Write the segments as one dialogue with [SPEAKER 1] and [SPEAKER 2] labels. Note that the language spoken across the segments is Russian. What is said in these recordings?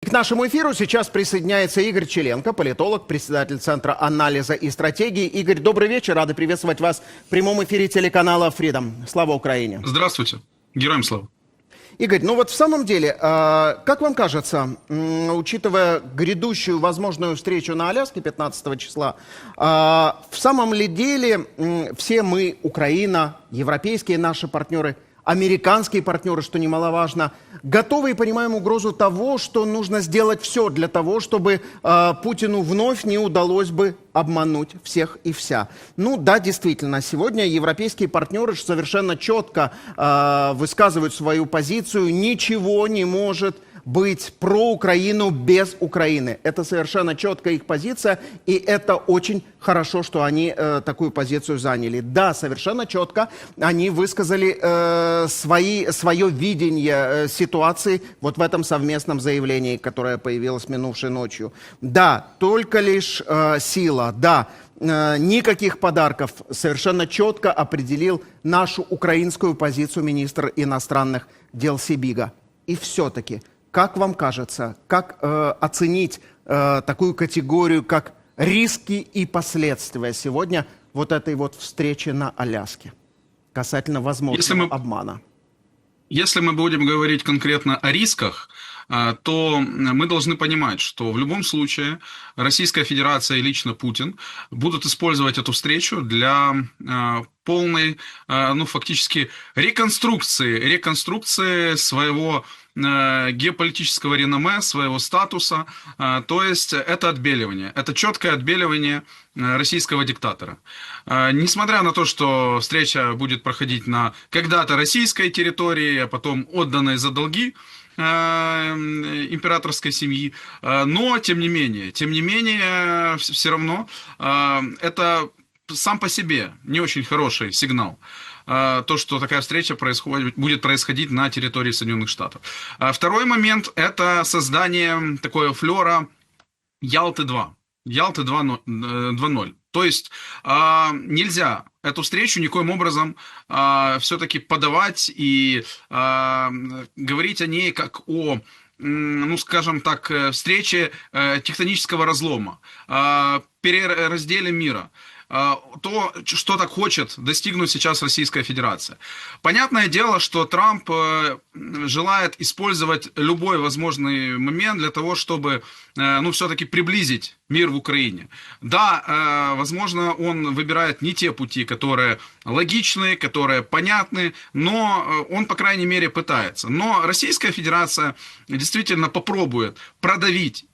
[SPEAKER 1] К нашему эфиру сейчас присоединяется Игорь Челенко, политолог, председатель Центра анализа и стратегии. Игорь, добрый вечер. Рады приветствовать вас в прямом эфире телеканала Freedom. Слава Украине.
[SPEAKER 2] Здравствуйте. Героям слава.
[SPEAKER 1] Игорь, ну вот в самом деле, как вам кажется, учитывая грядущую возможную встречу на Аляске 15 числа, в самом ли деле все мы, Украина, европейские наши партнеры, американские партнеры, что немаловажно, готовы и понимаем угрозу того, что нужно сделать все для того, чтобы Путину вновь не удалось бы обмануть всех и вся. Ну да, действительно, сегодня европейские партнеры совершенно четко высказывают свою позицию. Ничего не может быть про Украину без Украины. Это совершенно четкая их позиция, и это очень хорошо, что они такую позицию заняли. Да, совершенно четко они высказали свое видение ситуации вот в этом совместном заявлении, которое появилось минувшей ночью. Да, только лишь сила, да. Никаких подарков. Совершенно четко определил нашу украинскую позицию министр иностранных дел Сибига. И все-таки, как вам кажется, как оценить такую категорию, как риски и последствия сегодня вот этой вот встречи на Аляске касательно возможного обмана?
[SPEAKER 2] Если мы будем говорить конкретно о рисках, то мы должны понимать, что в любом случае Российская Федерация и лично Путин будут использовать эту встречу для полной, ну, фактически реконструкции своего геополитического реноме, своего статуса. То есть это отбеливание, это четкое отбеливание российского диктатора. Несмотря на то, что встреча будет проходить на когда-то российской территории, а потом отданной за долги императорской семьи, но тем не менее, все равно это сам по себе не очень хороший сигнал. То, что такая встреча будет происходить на территории Соединенных Штатов. Второй момент – это создание такого флера Ялты-2. Ялты 2.0. То есть нельзя эту встречу никоим образом все-таки подавать и говорить о ней как о, ну, скажем так, встрече тектонического разлома, переразделе мира. То, что так хочет достигнуть сейчас Российская Федерация. Понятное дело, что Трамп желает использовать любой возможный момент для того, чтобы, ну, все-таки приблизить мир в Украине. Да, возможно, он выбирает не те пути, которые логичные, которые понятны, но он, по крайней мере, пытается. Но Российская Федерация действительно попробует продавить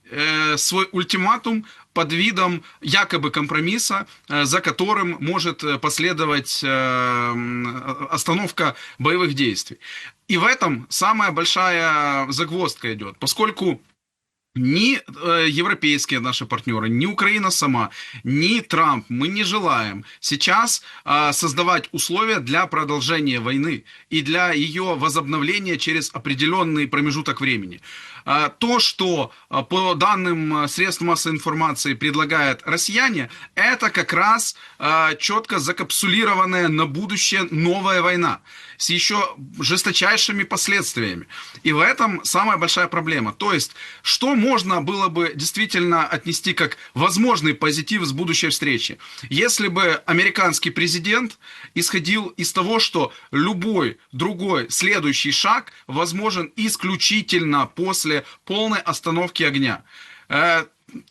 [SPEAKER 2] свой ультиматум под видом якобы компромисса, за которым может последовать остановка боевых действий. И в этом самая большая загвоздка идет, поскольку ни европейские наши партнеры, ни Украина сама, ни Трамп, мы не желаем сейчас создавать условия для продолжения войны и для ее возобновления через определенный промежуток времени. То, что по данным средств массовой информации предлагают россияне, это как раз четко закапсулированная на будущее новая война с еще жесточайшими последствиями. И в этом самая большая проблема. То есть, что можно было бы действительно отнести как возможный позитив с будущей встречи? Если бы американский президент исходил из того, что любой другой следующий шаг возможен исключительно после полной остановки огня.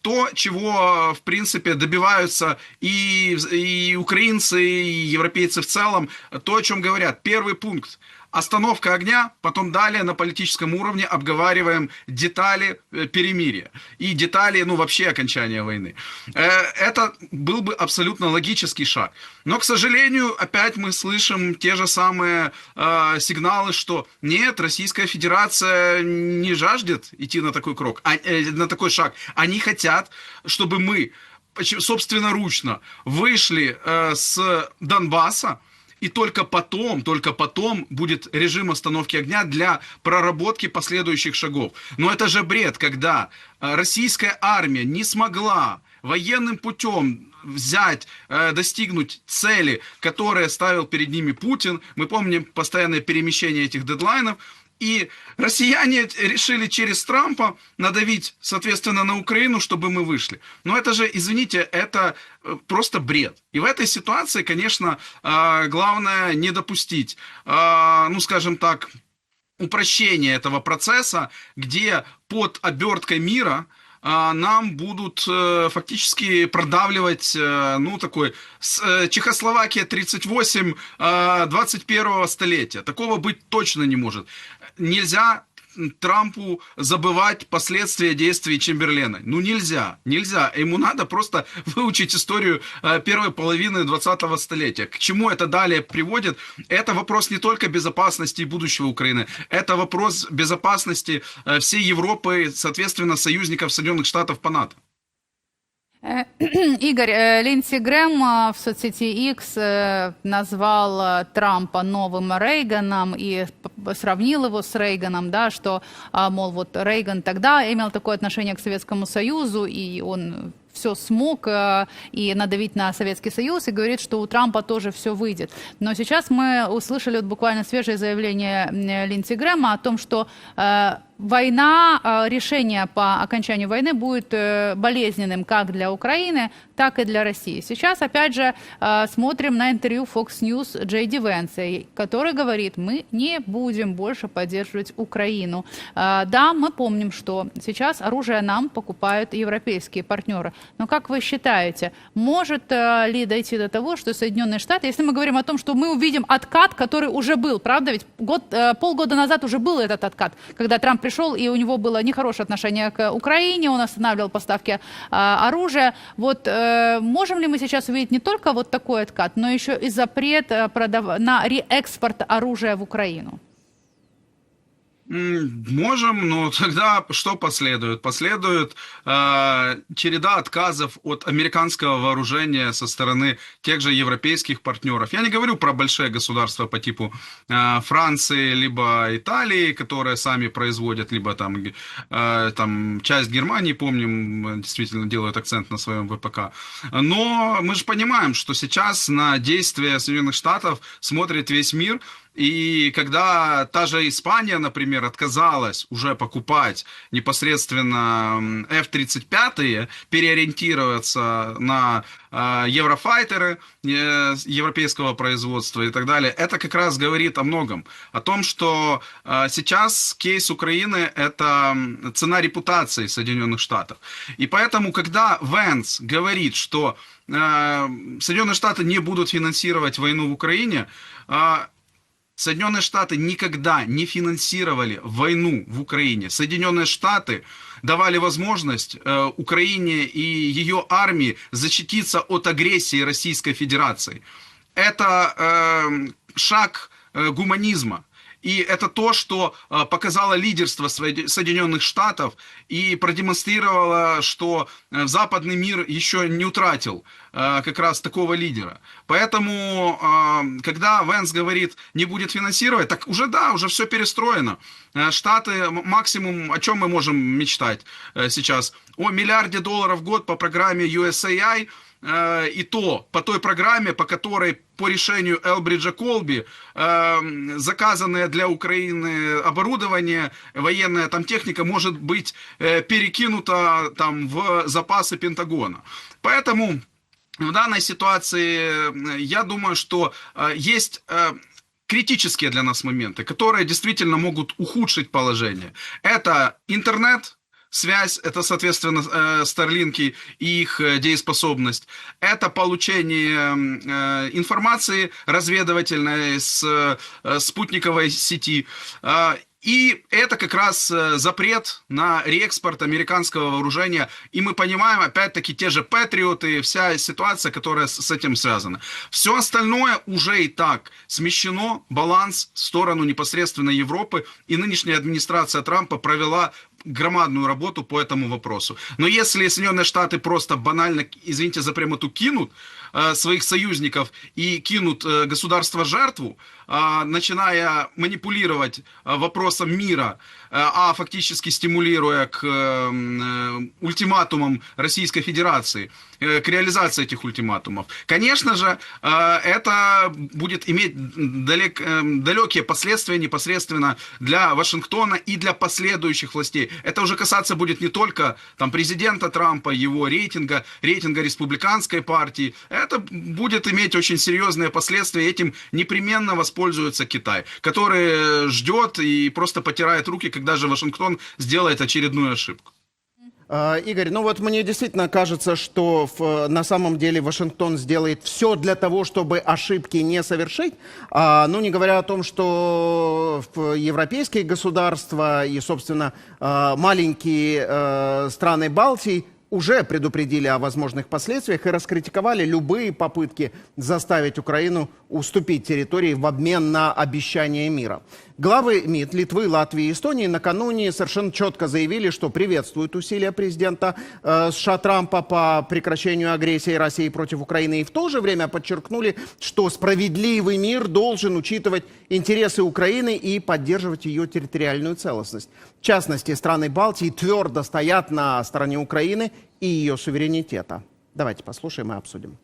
[SPEAKER 2] То, чего, в принципе, добиваются и украинцы, и европейцы в целом, то, о чем говорят. Первый пункт – остановка огня, потом далее на политическом уровне обговариваем детали перемирия и детали, ну, вообще окончания войны. Это был бы абсолютно логический шаг. Но, к сожалению, опять мы слышим те же самые сигналы, что нет, Российская Федерация не жаждет идти на такой на такой шаг. Они хотят, чтобы мы собственноручно вышли с Донбасса, и только потом будет режим остановки огня для проработки последующих шагов. Но это же бред, когда российская армия не смогла военным путем достигнуть цели, которые ставил перед ними Путин. Мы помним постоянное перемещение этих дедлайнов. И россияне решили через Трампа надавить, соответственно, на Украину, чтобы мы вышли. Но это же, извините, это просто бред. И в этой ситуации, конечно, главное не допустить, ну, скажем так, упрощение этого процесса, где под оберткой мира нам будут фактически продавливать, ну, такой, Чехословакия 38 21 столетия. Такого быть точно не может. Нельзя Трампу забывать последствия действий Чемберлена. Ну, нельзя. Ему надо просто выучить историю первой половины 20-го столетия. К чему это далее приводит? Это вопрос не только безопасности и будущего Украины. Это вопрос безопасности всей Европы, соответственно, союзников Соединенных Штатов по НАТО.
[SPEAKER 3] Игорь, Линдси Грэм в соцсети X назвал Трампа новым Рейганом и сравнил его с Рейганом, да, что, мол, вот Рейган тогда имел такое отношение к Советскому Союзу, и он все смог и надавить на Советский Союз, и говорит, что у Трампа тоже все выйдет. Но сейчас мы услышали вот буквально свежее заявление Линдси Грэма о том, что война, решение по окончанию войны будет болезненным как для Украины, так и для России. Сейчас, опять же, смотрим на интервью Fox News Джей Ди Венса, который говорит, мы не будем больше поддерживать Украину. Да, мы помним, что сейчас оружие нам покупают европейские партнеры. Но как вы считаете, может ли дойти до того, что Соединенные Штаты, если мы говорим о том, что мы увидим откат, который уже был, правда, ведь полгода назад уже был этот откат, когда Трамп пришел, и у него было нехорошее отношение к Украине, он останавливал поставки оружия. Вот можем ли мы сейчас увидеть не только вот такой откат, но еще и запрет на реэкспорт оружия в Украину?
[SPEAKER 2] Можем, но тогда что последует? Последует череда отказов от американского вооружения со стороны тех же европейских партнеров. Я не говорю про большие государства по типу Франции, либо Италии, которые сами производят, либо там часть Германии, помним, действительно делают акцент на своем ВПК. Но мы же понимаем, что сейчас на действия Соединенных Штатов смотрит весь мир. И когда та же Испания, например, отказалась уже покупать непосредственно F-35, переориентироваться на еврофайтеры европейского производства и так далее, это как раз говорит о многом. О том, что сейчас кейс Украины – это цена репутации Соединенных Штатов. И поэтому, когда Венс говорит, что Соединенные Штаты не будут финансировать войну в Украине, Соединенные Штаты никогда не финансировали войну в Украине. Соединенные Штаты давали возможность Украине и ее армии защититься от агрессии Российской Федерации. Это шаг гуманизма. И это то, что показало лидерство Соединенных Штатов и продемонстрировало, что западный мир еще не утратил как раз такого лидера. Поэтому, когда Венс говорит, не будет финансировать, так уже да, уже все перестроено. Штаты, максимум, о чем мы можем мечтать сейчас? О миллиарде долларов в год по программе USAI, и то по той программе, по которой по решению Элбриджа Колби заказанное для Украины оборудование, военная там техника может быть перекинута там в запасы Пентагона. Поэтому в данной ситуации я думаю, что есть критические для нас моменты, которые действительно могут ухудшить положение. Это интернет, связь, это, соответственно, Starlink и их дееспособность. Это получение информации разведывательной с спутниковой сети. И это как раз запрет на реэкспорт американского вооружения. И мы понимаем, опять-таки, те же Патриоты, вся ситуация, которая с этим связана. Все остальное уже и так смещено, баланс в сторону непосредственно Европы. И нынешняя администрация Трампа провела громадную работу по этому вопросу. Но если Соединенные Штаты просто банально, извините за прямоту, кинут своих союзников и кинут государство-жертву, начиная манипулировать вопросом мира, а фактически стимулируя к ультиматумам Российской Федерации, к реализации этих ультиматумов, конечно же, это будет иметь далекие последствия непосредственно для Вашингтона и для последующих властей. Это уже касаться будет не только там, президента Трампа, его рейтинга республиканской партии. Это будет иметь очень серьезные последствия. Этим непременно воспользуется Китай, который ждет и просто потирает руки, когда же Вашингтон сделает очередную ошибку.
[SPEAKER 1] Игорь, ну вот мне действительно кажется, что на самом деле Вашингтон сделает все для того, чтобы ошибки не совершить. Ну, не говоря о том, что европейские государства и, собственно, маленькие страны Балтии уже предупредили о возможных последствиях и раскритиковали любые попытки заставить Украину уступить территории в обмен на обещание мира. Главы МИД Литвы, Латвии и Эстонии накануне совершенно четко заявили, что приветствуют усилия президента США Трампа по прекращению агрессии России против Украины и в то же время подчеркнули, что справедливый мир должен учитывать интересы Украины и поддерживать ее территориальную целостность. В частности, страны Балтии твердо стоят на стороне Украины и ее суверенитета. Давайте послушаем и обсудим.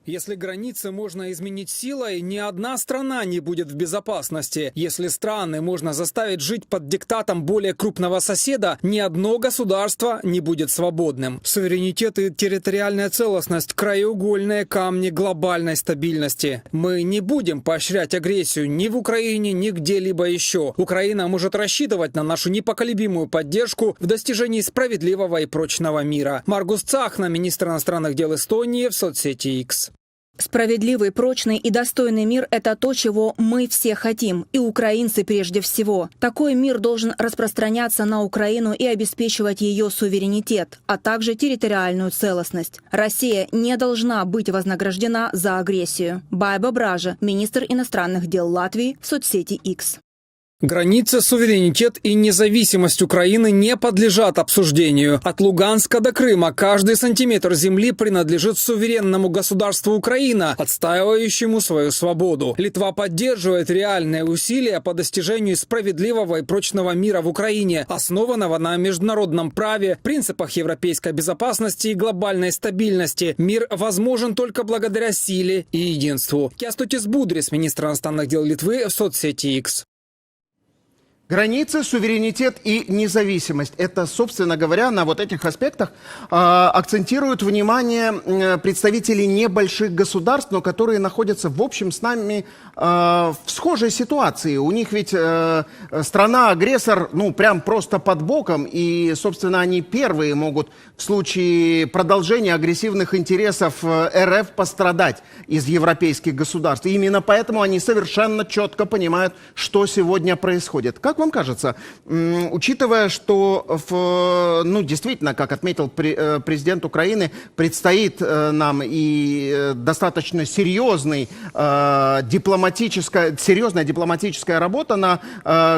[SPEAKER 4] Если границы можно изменить силой, ни одна страна не будет в безопасности. Если страны можно заставить жить под диктатом более крупного соседа, ни одно государство не будет свободным. Суверенитет и территориальная целостность – краеугольные камни глобальной стабильности. Мы не будем поощрять агрессию ни в Украине, ни где-либо еще. Украина может рассчитывать на нашу непоколебимую поддержку в достижении справедливого и прочного мира. Маргус Цахна, министр иностранных дел Эстонии, в соцсети X.
[SPEAKER 5] Справедливый, прочный и достойный мир – это то, чего мы все хотим, и украинцы прежде всего. Такой мир должен распространяться на Украину и обеспечивать ее суверенитет, а также территориальную целостность. Россия не должна быть вознаграждена за агрессию. Байба Бража, министр иностранных дел Латвии, в соцсети X.
[SPEAKER 4] Границы, суверенитет и независимость Украины не подлежат обсуждению. От Луганска до Крыма каждый сантиметр земли принадлежит суверенному государству Украина, отстаивающему свою свободу. Литва поддерживает реальные усилия по достижению справедливого и прочного мира в Украине, основанного на международном праве, принципах европейской безопасности и глобальной стабильности. Мир возможен только благодаря силе и единству. Кястутис Будрис, министр иностранных дел Литвы, в соцсети X.
[SPEAKER 1] Границы, суверенитет и независимость. Это, собственно говоря, на вот этих аспектах акцентируют внимание представители небольших государств, но которые находятся, в общем, с нами в схожей ситуации. У них ведь страна-агрессор, ну, прям просто под боком, и, собственно, они первые могут в случае продолжения агрессивных интересов РФ пострадать из европейских государств. И именно поэтому они совершенно четко понимают, что сегодня происходит. Как вам кажется, учитывая, что, ну, действительно, как отметил президент Украины, предстоит нам и достаточно серьезная дипломатическая работа на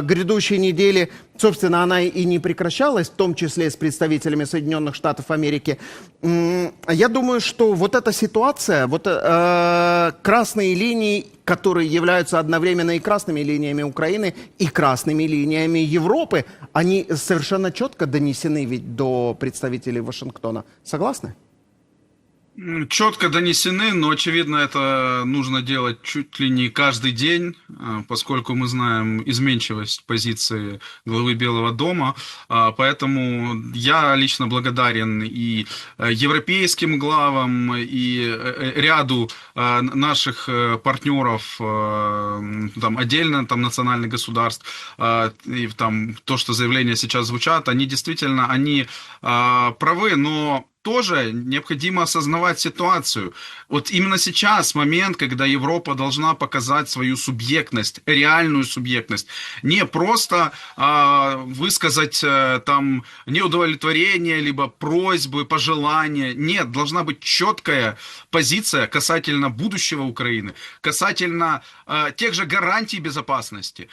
[SPEAKER 1] грядущей неделе, собственно, она и не прекращалась, в том числе с представителями Соединенных Штатов Америки. Я думаю, что вот эта ситуация, вот красные линии, которые являются одновременно и красными линиями Украины, и красными линиями Европы, они совершенно четко донесены ведь до представителей Вашингтона. Согласны?
[SPEAKER 2] Четко донесены, но, очевидно, это нужно делать чуть ли не каждый день, поскольку мы знаем изменчивость позиции главы Белого дома. Поэтому я лично благодарен и европейским главам, и ряду наших партнеров, там, отдельно там, национальных государств. И там, то, что заявления сейчас звучат, они действительно правы, но тоже необходимо осознавать ситуацию. Вот именно сейчас момент, когда Европа должна показать свою субъектность, реальную субъектность. Не просто высказать там неудовлетворение, либо просьбы, пожелания. Нет, должна быть четкая позиция касательно будущего Украины, касательно тех же гарантий безопасности.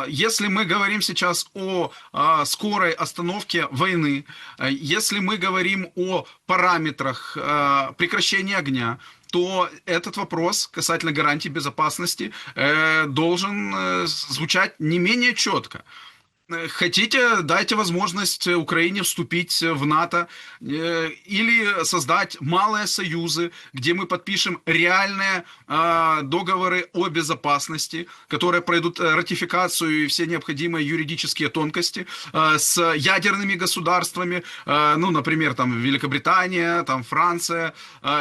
[SPEAKER 2] Если мы говорим сейчас о скорой остановке войны, если мы говорим о параметрах прекращения огня, то этот вопрос касательно гарантий безопасности должен звучать не менее четко. Хотите, дайте возможность Украине вступить в НАТО или создать малые союзы, где мы подпишем реальные договоры о безопасности, которые пройдут ратификацию и все необходимые юридические тонкости с ядерными государствами, ну, например, там Великобритания, там Франция.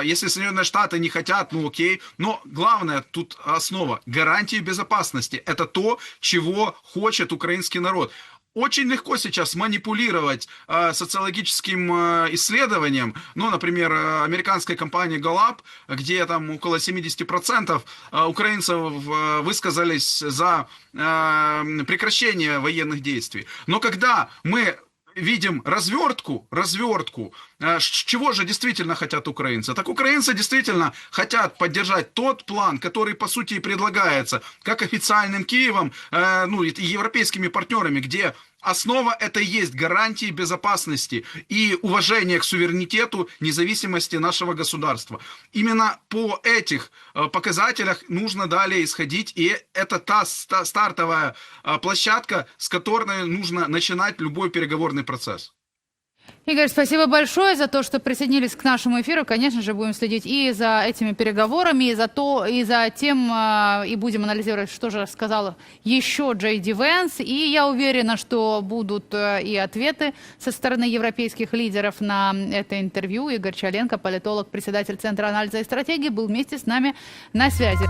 [SPEAKER 2] Если Соединенные Штаты не хотят, ну окей. Но главное тут основа – гарантии безопасности. Это то, чего хочет украинский народ. Очень легко сейчас манипулировать социологическим исследованием. Ну, например, американская компания Gallup, где там около 70% украинцев высказались за прекращение военных действий. Но когда мы видим развертку, чего же действительно хотят украинцы? Так украинцы действительно хотят поддержать тот план, который по сути и предлагается как официальным Киевом, ну и европейскими партнерами, где основа это и есть гарантии безопасности и уважение к суверенитету, независимости нашего государства. Именно по этих показателях нужно далее исходить, и это та стартовая площадка, с которой нужно начинать любой переговорный процесс.
[SPEAKER 3] Игорь, спасибо большое за то, что присоединились к нашему эфиру. Конечно же, будем следить и за этими переговорами, и за тем, и будем анализировать, что же сказал еще Джей Ди Венс. И я уверена, что будут и ответы со стороны европейских лидеров на это интервью. Игорь Чаленко, политолог, председатель Центра анализа и стратегии, был вместе с нами на связи.